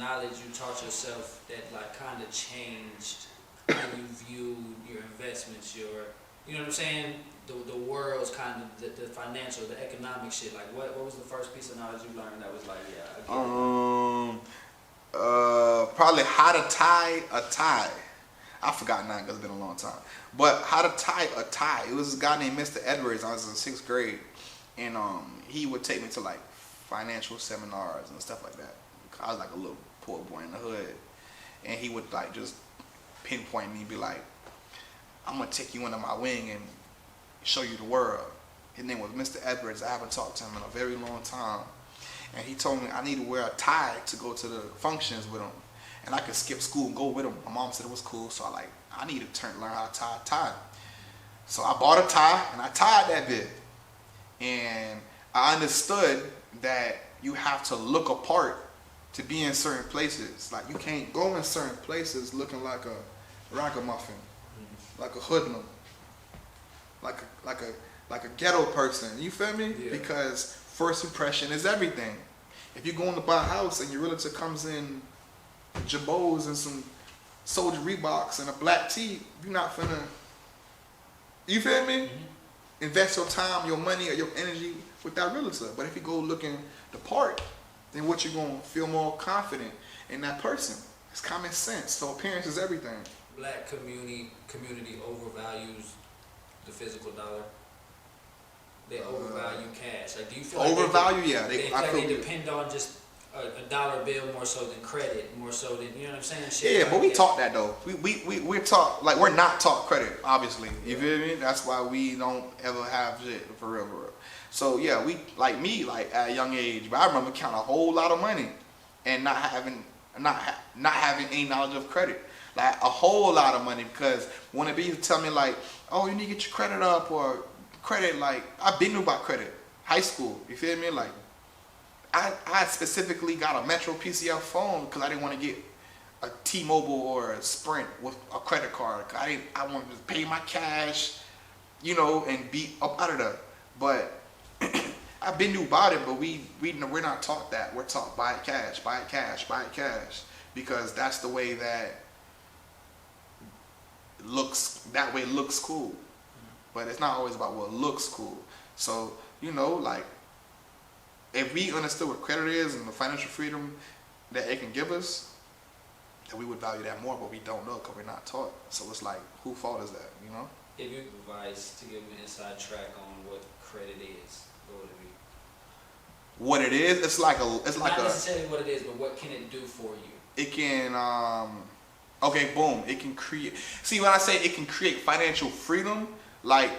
knowledge you taught yourself that like kind of changed how you view your investments, you know what I'm saying? The world's kind of the financial, the economic shit. Like what was the first piece of knowledge you learned that was like, yeah, I get it. Probably how to tie a tie. I forgot now because it's been a long time. But how to tie a tie. It was a guy named Mr. Edwards. I was in 6th grade, and he would take me to like financial seminars and stuff like that. I was like a little poor boy in the hood, and he would like just pinpoint me and be like, "I'm gonna take you under my wing and show you the world." His name was Mr. Edwards. I haven't talked to him in a very long time, and he told me I need to wear a tie to go to the functions with him. And I could skip school and go with him. My mom said it was cool, so I need to learn how to tie a tie. So I bought a tie and I tied that bit. And I understood that you have to look apart to be in certain places. Like you can't go in certain places looking like a ragamuffin, like a hoodlum, like a ghetto person. You feel me? Yeah. Because first impression is everything. If you're going to buy a house and your realtor comes in Jabos and some soldier Reeboks and a black tee, you're not finna, you feel me? Mm-hmm. Invest your time, your money, or your energy with that realtor. But if you go looking the part, then what you're gonna feel more confident in that person. It's common sense. So appearance is everything. Black community overvalues the physical dollar. They overvalue cash. Like, do you feel overvalue? Like they depend on just a dollar bill more so than credit, more so than, you know what I'm saying? Shit, yeah, like but we taught that though. We're taught, like, we're not taught credit, obviously. You feel me? That's why we don't ever have shit for real. So yeah, we, like me, like at a young age, but I remember counting a whole lot of money and not having any knowledge of credit. Like a whole lot of money, because when it be to tell me like, oh, you need to get your credit up, or credit, like I've been knew about credit. High school, you feel me? Like I specifically got a Metro PCF phone because I didn't want to get a T-Mobile or a Sprint with a credit card. I wanted to pay my cash, you know, and be up out of there. But I've been knew about it, but we're not taught that. We're taught buy it cash, buy it cash, buy it cash, because that's the way that looks cool. But it's not always about what looks cool. So, you know, like, if we understood what credit is and the financial freedom that it can give us, then we would value that more, but we don't know because we're not taught. So it's like, whose fault is that, you know? If you advise to give an inside track on what credit is, what would it be? What it is? It's like not necessarily what it is, but what can it do for you? It can, okay, boom. It can create, see, when I say it can create financial freedom, like,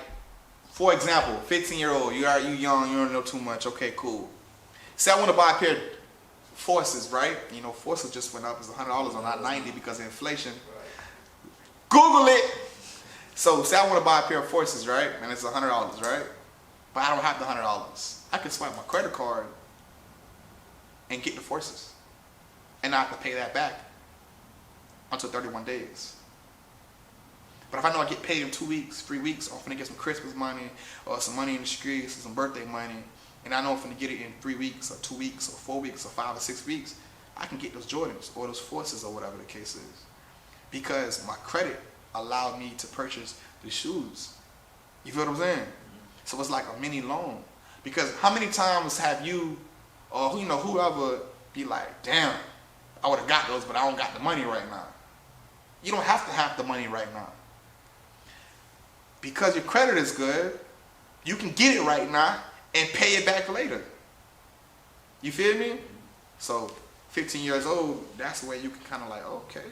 for example, 15-year-old, you young, you don't know too much, okay, cool. Say I want to buy a pair of Forces, right? You know, Forces just went up, it's $100 or not 90 because of inflation. Right. Google it. So say I want to buy a pair of Forces, right? And it's $100, right? But I don't have the $100. I can swipe my credit card and get the Forces. And I have to pay that back until 31 days. But if I know I get paid in 2 weeks, 3 weeks, I'm gonna get some Christmas money or some money in the streets, some birthday money, and I know I'm gonna get it in 3 weeks or 2 weeks or 4 weeks or 5 or 6 weeks, I can get those Jordans or those Forces or whatever the case is. Because my credit allowed me to purchase the shoes. You feel what I'm saying? So it's like a mini loan. Because how many times have you, or you know, whoever be like, damn, I would have got those, but I don't got the money right now. You don't have to have the money right now. Because your credit is good, you can get it right now and pay it back later. You feel me? So 15 years old, that's the way you can kind of like, okay,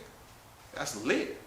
that's lit.